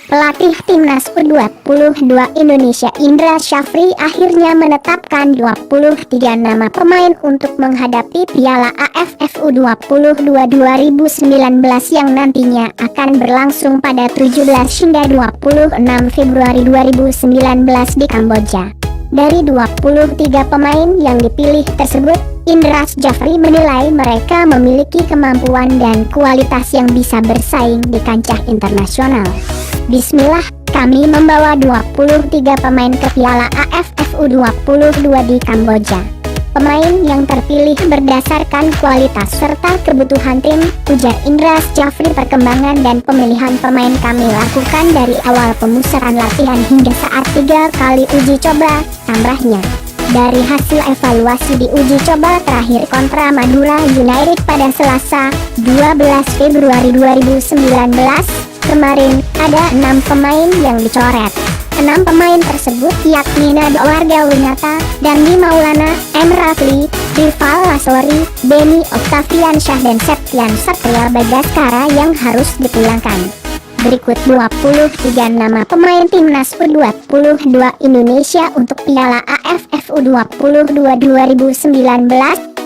Pelatih Timnas U22 Indonesia Indra Syafri akhirnya menetapkan 23 nama pemain untuk menghadapi Piala AFF U22 2019 yang nantinya akan berlangsung pada 17 hingga 26 Februari 2019 di Kamboja. Dari 23 pemain yang dipilih tersebut, Indra Syafri menilai mereka memiliki kemampuan dan kualitas yang bisa bersaing di kancah internasional. Bismillah, kami membawa 23 pemain ke Piala AFF U22 di Kamboja. Pemain yang terpilih berdasarkan kualitas serta kebutuhan tim, ujar Indra Syafri. Perkembangan dan pemilihan pemain kami lakukan dari awal pemusatan latihan hingga saat 3 kali uji coba, tambahnya. Dari hasil evaluasi di uji coba terakhir kontra Madura United pada Selasa, 12 Februari 2019, kemarin, ada 6 pemain yang dicoret. 6 pemain tersebut yakni Nado Warga Winata, Dandi Maulana, M. Rafli, Rival Lasori, Beni Octavian Syah dan Septian Satria Bagaskara yang harus dipulangkan. Berikut 23 nama pemain Timnas U22 Indonesia untuk Piala AFF U22 2019.